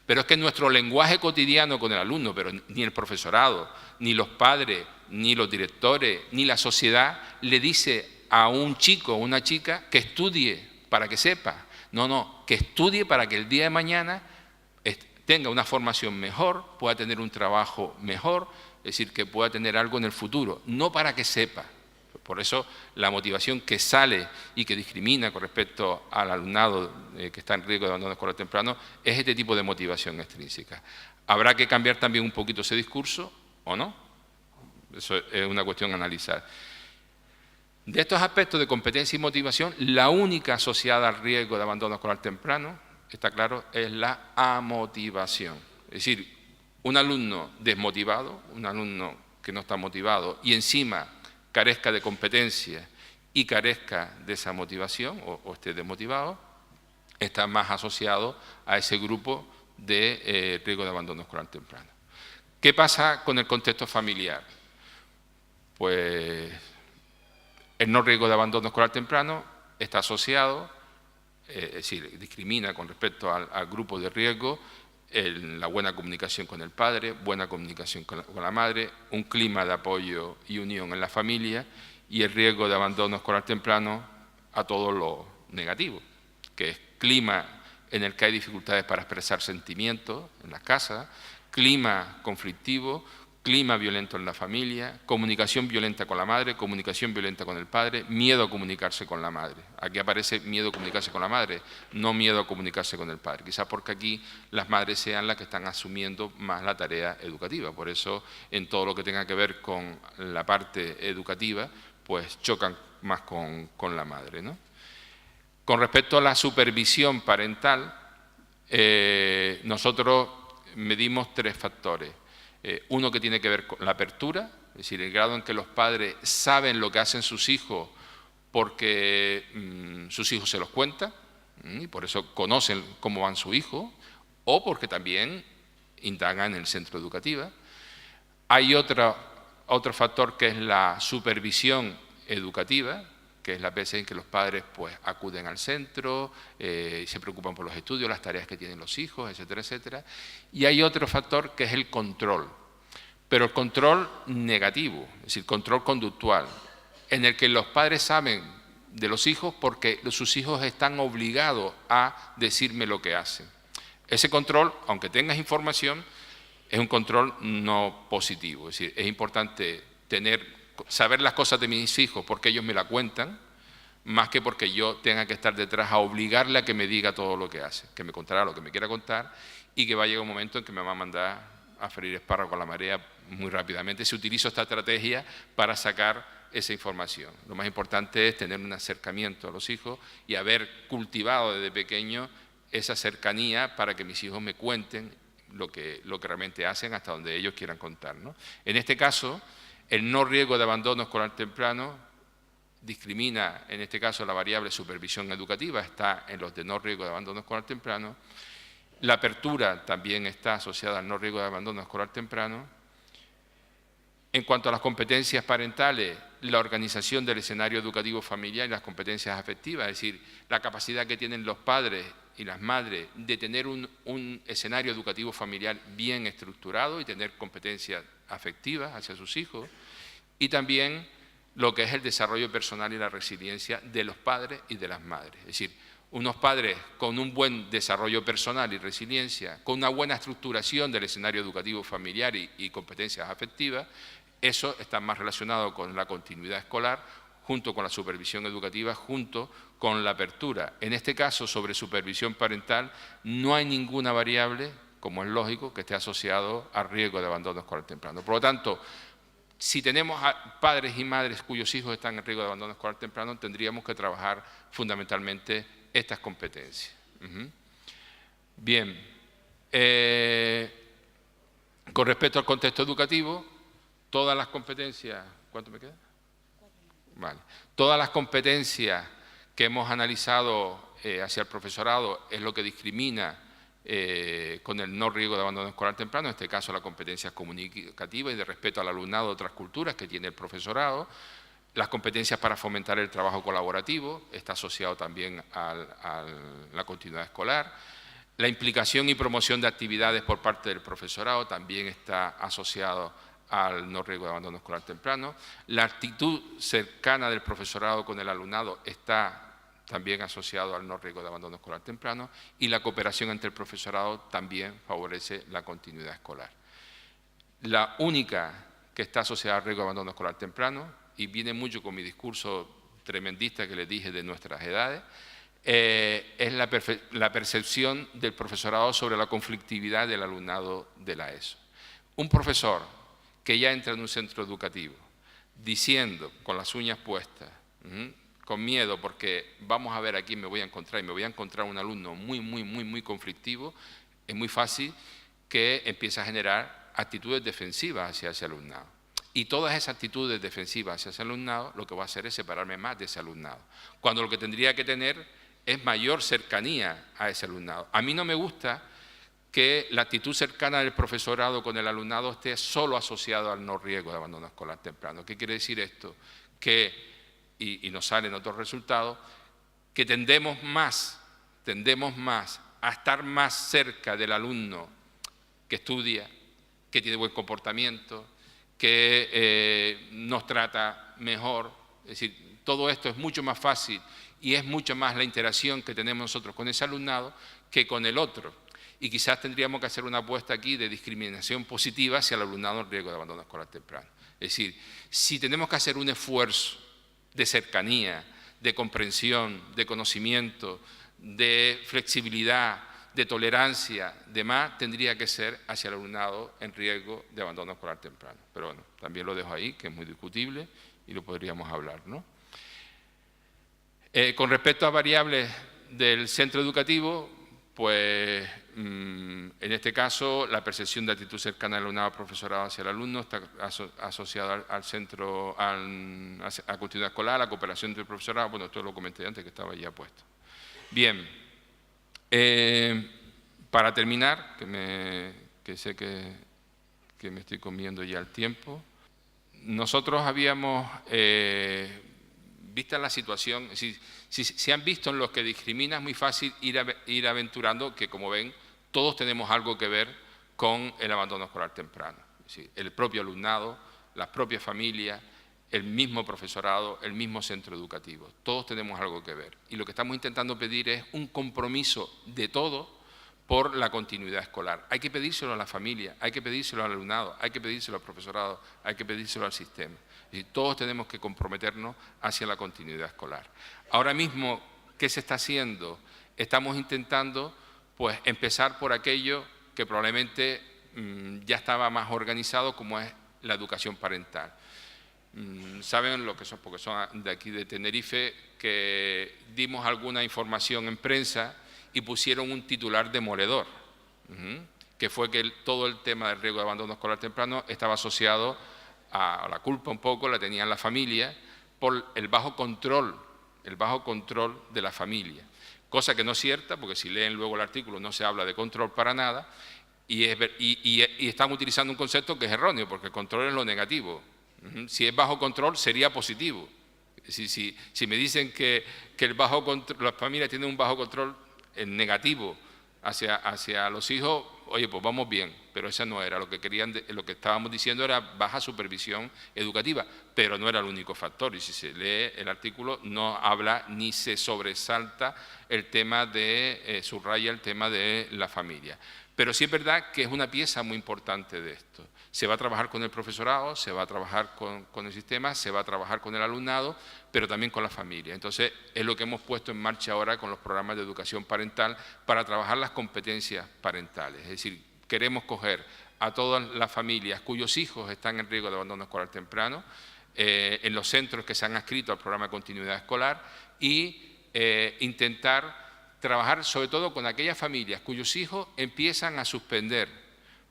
pero es que nuestro lenguaje cotidiano con el alumno, pero ni el profesorado, ni los padres, ni los directores, ni la sociedad le dice a un chico o una chica que estudie para que sepa, no, que estudie para que el día de mañana tenga una formación mejor, pueda tener un trabajo mejor, es decir, que pueda tener algo en el futuro, no para que sepa. Por eso la motivación que sale y que discrimina con respecto al alumnado que está en riesgo de abandono escolar temprano es este tipo de motivación extrínseca. ¿Habrá que cambiar también un poquito ese discurso o no? Eso es una cuestión a analizar. De estos aspectos de competencia y motivación, la única asociada al riesgo de abandono escolar temprano, está claro, es la amotivación. Es decir, un alumno desmotivado, un alumno que no está motivado y encima carezca de competencia y carezca de esa motivación o esté desmotivado, está más asociado a ese grupo de riesgo de abandono escolar temprano. ¿Qué pasa con el contexto familiar? Pues el no riesgo de abandono escolar temprano está asociado, es decir, discrimina con respecto al grupo de riesgo, la buena comunicación con el padre, buena comunicación con la madre, un clima de apoyo y unión en la familia y el riesgo de abandono escolar temprano a todo lo negativo, que es clima en el que hay dificultades para expresar sentimientos en las casas, clima conflictivo, clima violento en la familia, comunicación violenta con la madre, comunicación violenta con el padre, miedo a comunicarse con la madre. Aquí aparece miedo a comunicarse con la madre, no miedo a comunicarse con el padre. Quizás porque aquí las madres sean las que están asumiendo más la tarea educativa. Por eso, en todo lo que tenga que ver con la parte educativa, pues chocan más con la madre, ¿no? Con respecto a la supervisión parental, nosotros medimos 3 factores. Uno que tiene que ver con la apertura, es decir, el grado en que los padres saben lo que hacen sus hijos porque sus hijos se los cuentan y por eso conocen cómo van sus hijos, o porque también indagan en el centro educativo. Hay otro factor que es la supervisión educativa, que es la vez en que los padres pues acuden al centro, se preocupan por los estudios, las tareas que tienen los hijos, etcétera, etcétera. Y hay otro factor que es el control, pero el control negativo, es decir, control conductual, en el que los padres saben de los hijos porque sus hijos están obligados a decirme lo que hacen. Ese control, aunque tengas información, es un control no positivo, es decir, es importante saber las cosas de mis hijos porque ellos me la cuentan, más que porque yo tenga que estar detrás a obligarle a que me diga todo lo que hace, que me contará lo que me quiera contar y que va a llegar un momento en que me va a mandar a freír espárragos con la marea muy rápidamente. Si utilizo esta estrategia para sacar esa información. Lo más importante es tener un acercamiento a los hijos y haber cultivado desde pequeño esa cercanía para que mis hijos me cuenten lo que realmente hacen hasta donde ellos quieran contar, ¿no? En este caso, el no riesgo de abandono escolar temprano discrimina, en este caso, la variable supervisión educativa, está en los de no riesgo de abandono escolar temprano. La apertura también está asociada al no riesgo de abandono escolar temprano. En cuanto a las competencias parentales, la organización del escenario educativo familiar y las competencias afectivas, es decir, la capacidad que tienen los padres y las madres de tener un escenario educativo familiar bien estructurado y tener competencias afectivas hacia sus hijos, y también lo que es el desarrollo personal y la resiliencia de los padres y de las madres. Es decir, unos padres con un buen desarrollo personal y resiliencia, con una buena estructuración del escenario educativo familiar y competencias afectivas, eso está más relacionado con la continuidad escolar, junto con la supervisión educativa, junto con la apertura. En este caso, sobre supervisión parental, no hay ninguna variable, como es lógico, que esté asociado al riesgo de abandono escolar temprano. Por lo tanto, si tenemos a padres y madres cuyos hijos están en riesgo de abandono escolar temprano, tendríamos que trabajar fundamentalmente estas competencias. Bien, con respecto al contexto educativo, todas las competencias, ¿cuánto me queda? Vale. Todas las competencias que hemos analizado hacia el profesorado es lo que discrimina con el no riesgo de abandono escolar temprano, en este caso las competencias comunicativas y de respeto al alumnado de otras culturas que tiene el profesorado. Las competencias para fomentar el trabajo colaborativo, está asociado también a la continuidad escolar. La implicación y promoción de actividades por parte del profesorado también está asociado al no riesgo de abandono escolar temprano. La actitud cercana del profesorado con el alumnado está también asociado al no riesgo de abandono escolar temprano, y la cooperación entre el profesorado también favorece la continuidad escolar. La única que está asociada al riesgo de abandono escolar temprano, y viene mucho con mi discurso tremendista que les dije de nuestras edades, es la percepción del profesorado sobre la conflictividad del alumnado de la ESO. Un profesor que ya entra en un centro educativo diciendo, con las uñas puestas, con miedo porque vamos a ver a quién me voy a encontrar, y me voy a encontrar un alumno muy conflictivo, es muy fácil que empiece a generar actitudes defensivas hacia ese alumnado. Y todas esas actitudes defensivas hacia ese alumnado lo que va a hacer es separarme más de ese alumnado, cuando lo que tendría que tener es mayor cercanía a ese alumnado. A mí no me gusta que la actitud cercana del profesorado con el alumnado esté solo asociado al no riesgo de abandono escolar temprano. ¿Qué quiere decir esto? Que, y nos salen otros resultados, que tendemos más a estar más cerca del alumno que estudia, que tiene buen comportamiento, que nos trata mejor. Es decir, todo esto es mucho más fácil y es mucho más la interacción que tenemos nosotros con ese alumnado que con el otro. Y quizás tendríamos que hacer una apuesta aquí de discriminación positiva hacia el alumnado en riesgo de abandono escolar temprano. Es decir, si tenemos que hacer un esfuerzo de cercanía, de comprensión, de conocimiento, de flexibilidad, de tolerancia, demás, tendría que ser hacia el alumnado en riesgo de abandono escolar temprano. Pero bueno, también lo dejo ahí, que es muy discutible y lo podríamos hablar, ¿no? Con respecto a variables del centro educativo, pues en este caso la percepción de actitud cercana del alumnado profesorado hacia el alumno está asociada al centro, a continuidad escolar, a la cooperación del profesorado. Bueno, esto lo comenté antes, que estaba ya puesto. Bien, para terminar, que sé que me estoy comiendo ya el tiempo, nosotros habíamos, vista la situación, si han visto en los que discrimina, es muy fácil ir aventurando que, como ven, todos tenemos algo que ver con el abandono escolar temprano. Es decir, el propio alumnado, las propias familias, el mismo profesorado, el mismo centro educativo. Todos tenemos algo que ver. Y lo que estamos intentando pedir es un compromiso de todos por la continuidad escolar. Hay que pedírselo a la familia, hay que pedírselo al alumnado, hay que pedírselo al profesorado, hay que pedírselo al sistema. Es decir, todos tenemos que comprometernos hacia la continuidad escolar. Ahora mismo, ¿qué se está haciendo? Estamos intentando, pues, empezar por aquello que probablemente ya estaba más organizado, como es la educación parental. Saben lo que son, porque son de aquí de Tenerife, que dimos alguna información en prensa y pusieron un titular demoledor, que fue que todo el tema del riesgo de abandono escolar temprano estaba asociado a la culpa, un poco la tenían la familia por el bajo control de la familia, cosa que no es cierta, porque si leen luego el artículo no se habla de control para nada, y están utilizando un concepto que es erróneo, porque el control es lo negativo. Si es bajo control sería positivo. Si me dicen que las familias tienen un bajo control negativo hacia los hijos, oye, pues vamos bien, pero eso no era lo que querían. Lo que estábamos diciendo era baja supervisión educativa, pero no era el único factor. Y si se lee el artículo, no habla ni se sobresalta el tema subraya el tema de la familia. Pero sí es verdad que es una pieza muy importante de esto. Se va a trabajar con el profesorado, se va a trabajar con el sistema, se va a trabajar con el alumnado, pero también con la familia. Entonces, es lo que hemos puesto en marcha ahora con los programas de educación parental para trabajar las competencias parentales. Es decir, queremos coger a todas las familias cuyos hijos están en riesgo de abandono escolar temprano, en los centros que se han adscrito al programa de continuidad escolar, y intentar trabajar sobre todo con aquellas familias cuyos hijos empiezan a suspender,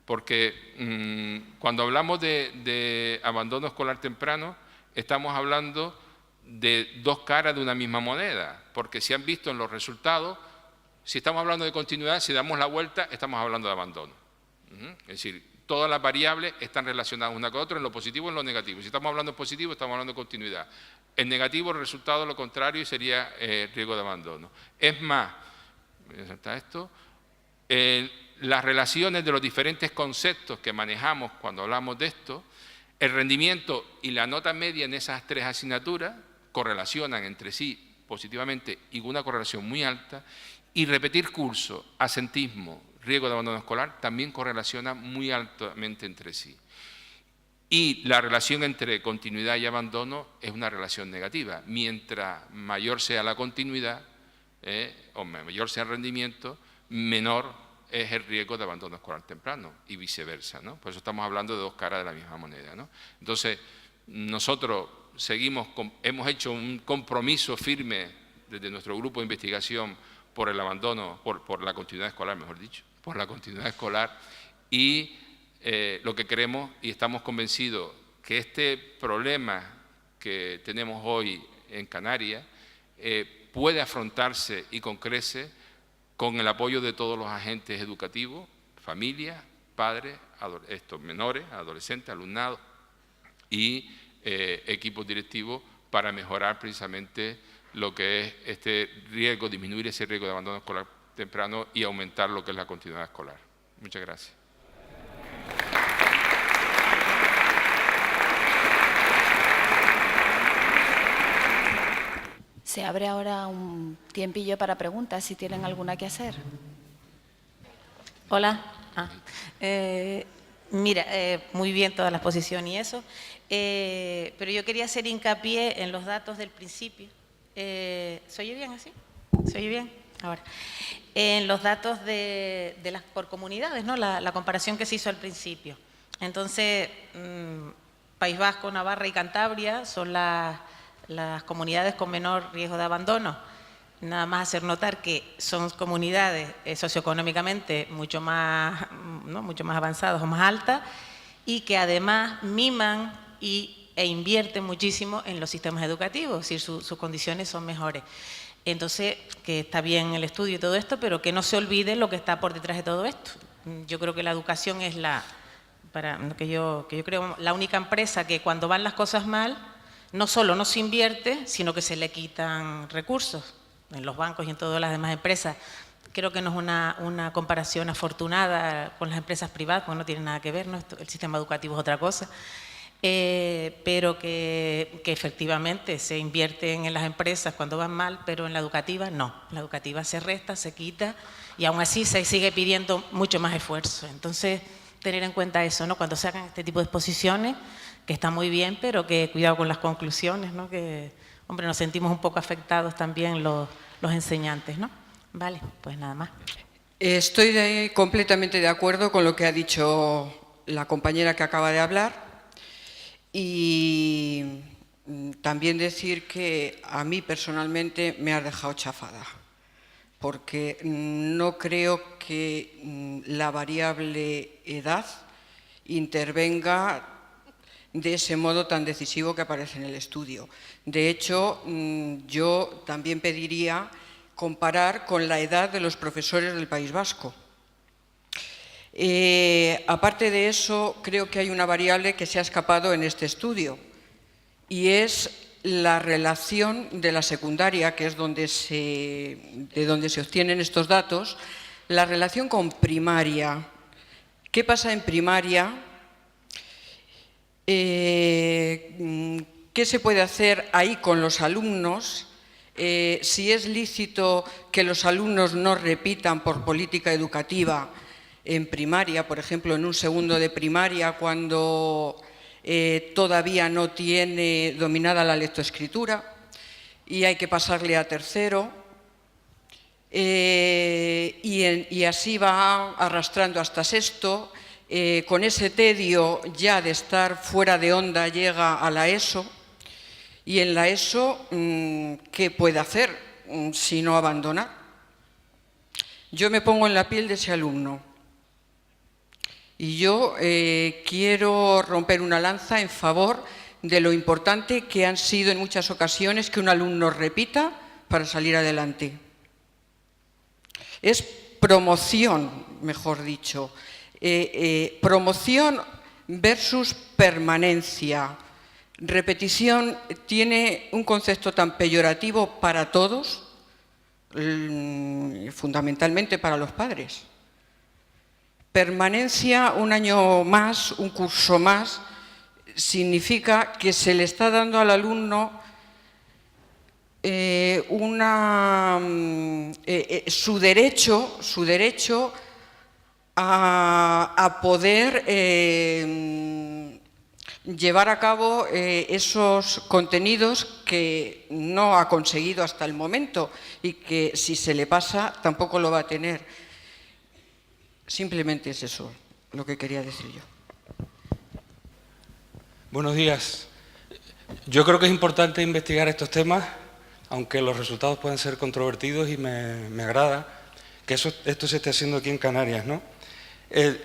porque cuando hablamos de abandono escolar temprano estamos hablando de dos caras de una misma moneda, porque si han visto en los resultados, si estamos hablando de continuidad, si damos la vuelta, estamos hablando de abandono. Es decir, todas las variables están relacionadas una con otra, en lo positivo y en lo negativo. Si estamos hablando de positivo, estamos hablando de continuidad. En negativo, el resultado lo contrario y sería riesgo de abandono. Es más, las relaciones de los diferentes conceptos que manejamos cuando hablamos de esto, el rendimiento y la nota media en esas tres asignaturas correlacionan entre sí positivamente y con una correlación muy alta, y repetir curso, asentismo, riesgo de abandono escolar también correlaciona muy altamente entre sí. Y la relación entre continuidad y abandono es una relación negativa. Mientras mayor sea la continuidad o mayor sea el rendimiento, menor es el riesgo de abandono escolar temprano y viceversa, ¿no? Por eso estamos hablando de dos caras de la misma moneda, ¿no? Entonces, nosotros hemos hecho un compromiso firme desde nuestro grupo de investigación por el abandono, por la continuidad escolar, mejor dicho, por la continuidad escolar, y lo que queremos y estamos convencidos que este problema que tenemos hoy en Canarias puede afrontarse y con creces con el apoyo de todos los agentes educativos, familias, padres, menores, adolescentes, alumnados y equipos directivos, para mejorar precisamente lo que es este riesgo, disminuir ese riesgo de abandono escolar temprano y aumentar lo que es la continuidad escolar. Muchas gracias. Se abre ahora un tiempillo para preguntas, si tienen alguna que hacer. Hola. Mira, muy bien toda la exposición y eso, pero yo quería hacer hincapié en los datos del principio. ¿Se oye bien así? ¿Se oye bien? Ahora. En los datos de las por comunidades, ¿no? La comparación que se hizo al principio. Entonces, País Vasco, Navarra y Cantabria son las comunidades con menor riesgo de abandono. Nada más hacer notar que son comunidades socioeconómicamente mucho más avanzadas o más altas y que además miman e invierten muchísimo en los sistemas educativos, es decir, sus condiciones son mejores. Entonces, que está bien el estudio y todo esto, pero que no se olvide lo que está por detrás de todo esto. Yo creo que la educación es yo creo, la única empresa que cuando van las cosas mal, no solo no se invierte, sino que se le quitan recursos. En los bancos y en todas las demás empresas. Creo que no es una comparación afortunada con las empresas privadas, porque no tiene nada que ver, ¿no? El sistema educativo es otra cosa, pero que efectivamente se invierten en las empresas cuando van mal, pero en la educativa no. La educativa se resta, se quita y aún así se sigue pidiendo mucho más esfuerzo. Entonces, tener en cuenta eso, ¿no? Cuando se hagan este tipo de exposiciones, que está muy bien, pero que cuidado con las conclusiones, ¿no? Que, hombre, nos sentimos un poco afectados también los enseñantes, ¿no? Vale, pues nada más. Estoy completamente de acuerdo con lo que ha dicho la compañera que acaba de hablar y también decir que a mí personalmente me ha dejado chafada, porque no creo que la variable edad intervenga de ese modo tan decisivo que aparece en el estudio. De hecho, yo también pediría comparar con la edad de los profesores del País Vasco. Aparte de eso, creo que hay una variable que se ha escapado en este estudio y es la relación de la secundaria, que es de donde se obtienen estos datos, la relación con primaria. ¿Qué pasa en primaria? ¿Qué se puede hacer ahí con los alumnos? Si es lícito que los alumnos no repitan por política educativa en primaria, por ejemplo, en un segundo de primaria, cuando todavía no tiene dominada la lectoescritura y hay que pasarle a tercero, y así va arrastrando hasta sexto. Con ese tedio ya de estar fuera de onda llega a la ESO y en la ESO, ¿qué puede hacer si no abandonar? Yo me pongo en la piel de ese alumno y yo quiero romper una lanza en favor de lo importante que han sido en muchas ocasiones que un alumno repita para salir adelante. Es promoción, mejor dicho. Promoción versus permanencia. Repetición tiene un concepto tan peyorativo para todos, fundamentalmente para los padres. Permanencia, un año más, un curso más, significa que se le está dando al alumno su derecho a poder llevar a cabo esos contenidos que no ha conseguido hasta el momento y que si se le pasa tampoco lo va a tener. Simplemente es eso lo que quería decir yo. Buenos días. Yo creo que es importante investigar estos temas, aunque los resultados pueden ser controvertidos, y me agrada que esto se esté haciendo aquí en Canarias, ¿no?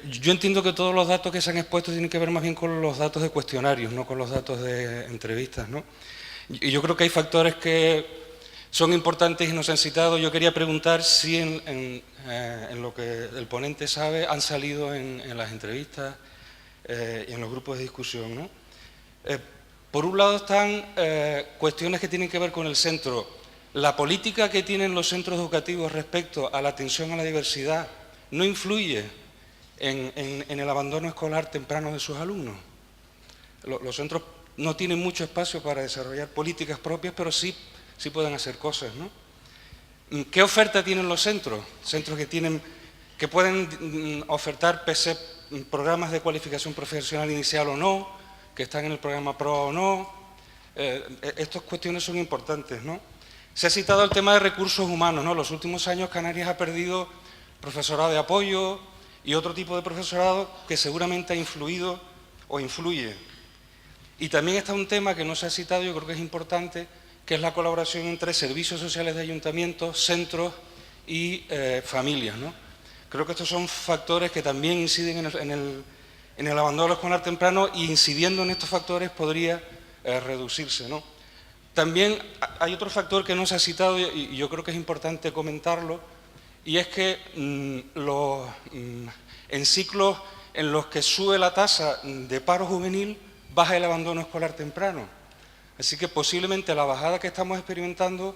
Yo entiendo que todos los datos que se han expuesto tienen que ver más bien con los datos de cuestionarios, no con los datos de entrevistas, ¿no? Y yo creo que hay factores que son importantes y no se han citado. Yo quería preguntar si en lo que el ponente sabe han salido en las entrevistas y en los grupos de discusión, ¿no? Por un lado están cuestiones que tienen que ver con el centro. La política que tienen los centros educativos respecto a la atención a la diversidad no influye en el abandono escolar temprano de sus alumnos. Los centros no tienen mucho espacio para desarrollar políticas propias, pero sí pueden hacer cosas, ¿no? ¿Qué oferta tienen los centros? Centros que que pueden ofertar PSEP programas de cualificación profesional inicial o no, que están en el programa PROA o no. Estas cuestiones son importantes, ¿no? Se ha citado el tema de recursos humanos, ¿no? Los últimos años Canarias ha perdido profesorado de apoyo y otro tipo de profesorado que seguramente ha influido o influye. Y también está un tema que no se ha citado, yo creo que es importante, que es la colaboración entre servicios sociales de ayuntamientos, centros y familias, ¿no? Creo que estos son factores que también inciden en el abandono escolar temprano, y incidiendo en estos factores podría reducirse, ¿no? También hay otro factor que no se ha citado y yo creo que es importante comentarlo, y es que en ciclos en los que sube la tasa de paro juvenil, baja el abandono escolar temprano. Así que posiblemente la bajada que estamos experimentando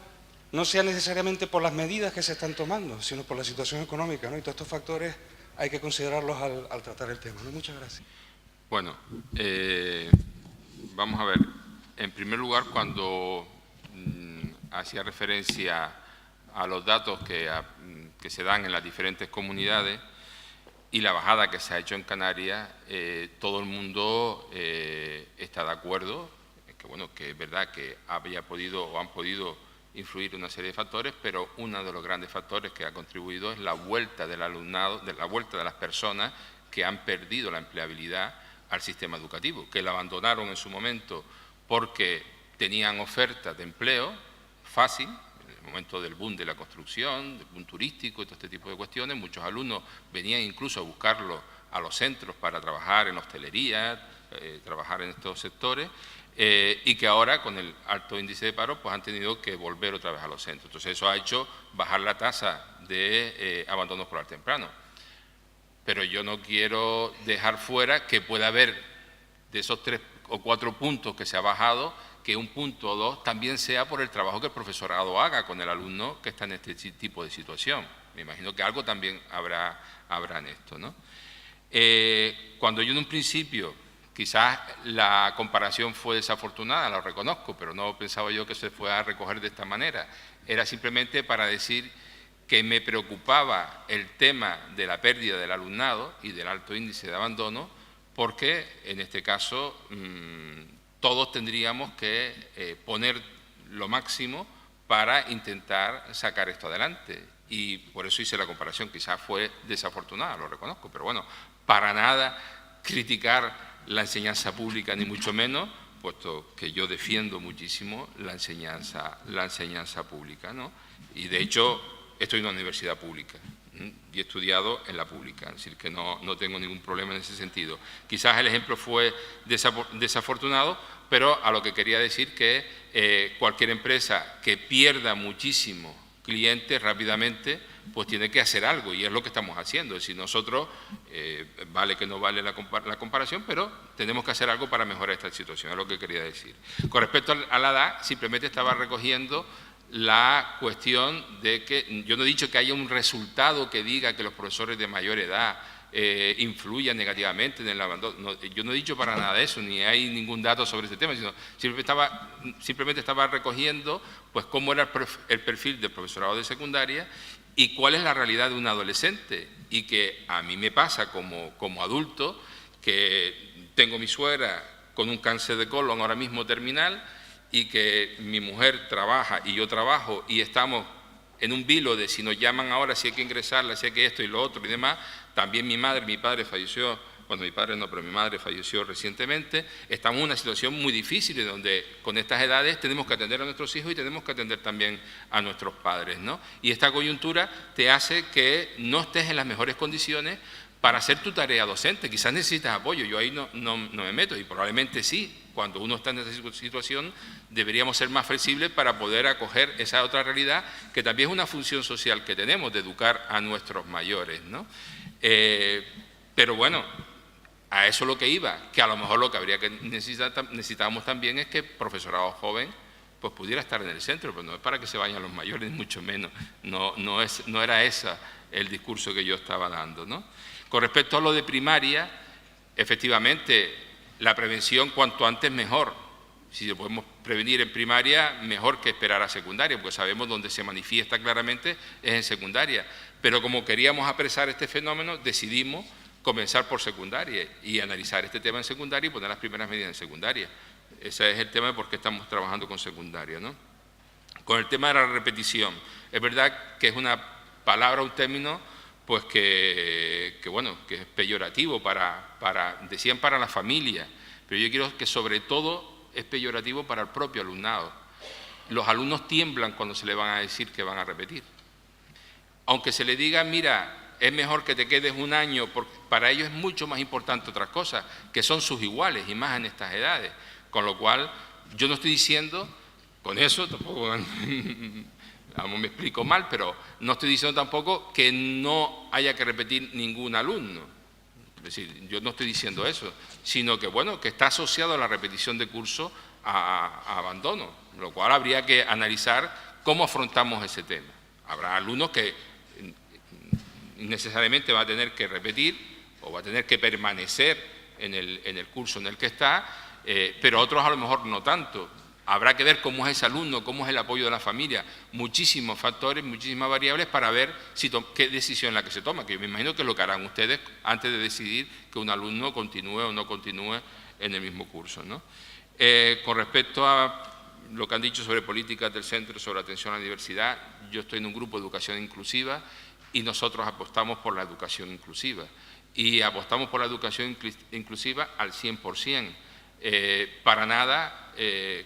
no sea necesariamente por las medidas que se están tomando, sino por la situación económica, ¿no? Y todos estos factores hay que considerarlos al tratar el tema, ¿no? Muchas gracias. Bueno, vamos a ver. En primer lugar, cuando hacía referencia a los datos que se dan en las diferentes comunidades y la bajada que se ha hecho en Canarias, todo el mundo está de acuerdo, que es verdad que había podido o han podido influir una serie de factores, pero uno de los grandes factores que ha contribuido es la vuelta del alumnado, la vuelta de las personas que han perdido la empleabilidad al sistema educativo, que la abandonaron en su momento porque tenían ofertas de empleo fácil, en el momento del boom de la construcción, del boom turístico y todo este tipo de cuestiones. Muchos alumnos venían incluso a buscarlo a los centros para trabajar en hostelería, trabajar en estos sectores, y que ahora con el alto índice de paro pues han tenido que volver otra vez a los centros. Entonces eso ha hecho bajar la tasa de abandono escolar temprano. Pero yo no quiero dejar fuera que pueda haber de esos 3 o 4 puntos que se ha bajado, que un punto o 2 también sea por el trabajo que el profesorado haga con el alumno que está en este tipo de situación. Me imagino que algo también habrá en esto, ¿no? Cuando yo en un principio, quizás la comparación fue desafortunada, lo reconozco, pero no pensaba yo que se fuera a recoger de esta manera. Era simplemente para decir que me preocupaba el tema de la pérdida del alumnado y del alto índice de abandono, porque en este caso todos tendríamos que poner lo máximo para intentar sacar esto adelante. Y por eso hice la comparación, quizás fue desafortunada, lo reconozco, pero bueno, para nada criticar la enseñanza pública, ni mucho menos, puesto que yo defiendo muchísimo la enseñanza pública, ¿no? Y de hecho estoy en una universidad pública y he estudiado en la pública, es decir, que no tengo ningún problema en ese sentido. Quizás el ejemplo fue desafortunado, pero a lo que quería decir que cualquier empresa que pierda muchísimo clientes rápidamente, pues tiene que hacer algo, y es lo que estamos haciendo. Es decir, nosotros, vale que no vale la comparación, pero tenemos que hacer algo para mejorar esta situación, es lo que quería decir. Con respecto a la edad, simplemente estaba recogiendo la cuestión de que yo no he dicho que haya un resultado que diga que los profesores de mayor edad influyan negativamente en el abandono. Yo no he dicho para nada eso, ni hay ningún dato sobre este tema, sino simplemente estaba recogiendo pues cómo era el perfil del profesorado de secundaria y cuál es la realidad de un adolescente. Y que a mí me pasa como adulto, que tengo mi suegra con un cáncer de colon ahora mismo terminal, y que mi mujer trabaja y yo trabajo y estamos en un vilo de si nos llaman ahora, si hay que ingresarla, si hay que esto y lo otro y demás. También mi padre falleció, bueno, mi padre no, pero mi madre falleció recientemente. Estamos en una situación muy difícil en donde con estas edades tenemos que atender a nuestros hijos y tenemos que atender también a nuestros padres, ¿no? Y esta coyuntura te hace que no estés en las mejores condiciones para hacer tu tarea docente. Quizás necesitas apoyo, yo ahí no me meto, y probablemente sí. Cuando uno está en esa situación, deberíamos ser más flexibles para poder acoger esa otra realidad, que también es una función social que tenemos, de educar a nuestros mayores, ¿no? Pero bueno, a eso es lo que iba, que a lo mejor lo que habría que necesitábamos también es que el profesorado joven pues pudiera estar en el centro, pero no es para que se vayan los mayores, mucho menos. No era ese el discurso que yo estaba dando, ¿no? Con respecto a lo de primaria, efectivamente, la prevención cuanto antes mejor. Si lo podemos prevenir en primaria, mejor que esperar a secundaria, porque sabemos dónde se manifiesta claramente es en secundaria. Pero como queríamos apresar este fenómeno, decidimos comenzar por secundaria y analizar este tema en secundaria y poner las primeras medidas en secundaria. Ese es el tema de por qué estamos trabajando con secundaria, ¿no? Con el tema de la repetición, es verdad que es una palabra, un término, pues que es peyorativo decían para la familia, pero yo quiero que sobre todo es peyorativo para el propio alumnado. Los alumnos tiemblan cuando se le van a decir que van a repetir. Aunque se le diga, mira, es mejor que te quedes un año, porque para ellos es mucho más importante otras cosas, que son sus iguales y más en estas edades. Con lo cual, yo no estoy diciendo, con eso tampoco me explico mal, pero no estoy diciendo tampoco que no haya que repetir ningún alumno. Es decir, yo no estoy diciendo eso, sino que, bueno, que está asociado a la repetición de curso a abandono, lo cual habría que analizar cómo afrontamos ese tema. Habrá alumnos que necesariamente va a tener que repetir o va a tener que permanecer en el curso en el que está, pero otros a lo mejor no tanto. Habrá que ver cómo es ese alumno, cómo es el apoyo de la familia, muchísimos factores, muchísimas variables para ver qué decisión es la que se toma, que yo me imagino que es lo que harán ustedes antes de decidir que un alumno continúe o no continúe en el mismo curso, ¿no? Con respecto a lo que han dicho sobre políticas del centro, sobre atención a la diversidad, yo estoy en un grupo de educación inclusiva y nosotros apostamos por la educación inclusiva. Y apostamos por la educación inclusiva al 100%. Para nada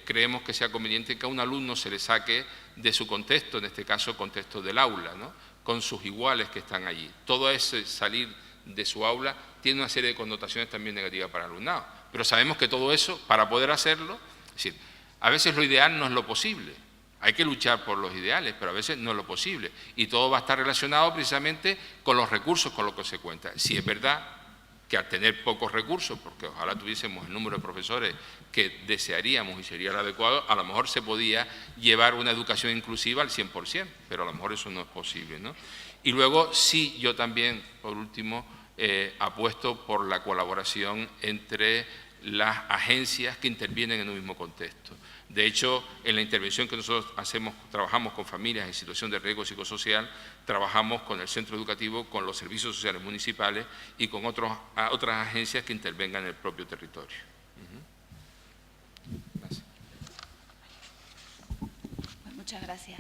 creemos que sea conveniente que a un alumno se le saque de su contexto, en este caso contexto del aula, ¿no? Con sus iguales que están allí. Todo ese salir de su aula tiene una serie de connotaciones también negativas para el alumnado. Pero sabemos que todo eso, para poder hacerlo, es decir, a veces lo ideal no es lo posible. Hay que luchar por los ideales, pero a veces no es lo posible. Y todo va a estar relacionado precisamente con los recursos con los que se cuenta. Si es verdad que al tener pocos recursos, porque ojalá tuviésemos el número de profesores que desearíamos y sería el adecuado, a lo mejor se podía llevar una educación inclusiva al 100%, pero a lo mejor eso no es posible, ¿no? Y luego sí, yo también, por último, apuesto por la colaboración entre las agencias que intervienen en un mismo contexto. De hecho, en la intervención que nosotros trabajamos con familias en situación de riesgo psicosocial, trabajamos con el centro educativo, con los servicios sociales municipales y con otras agencias que intervengan en el propio territorio. Gracias. Muchas gracias.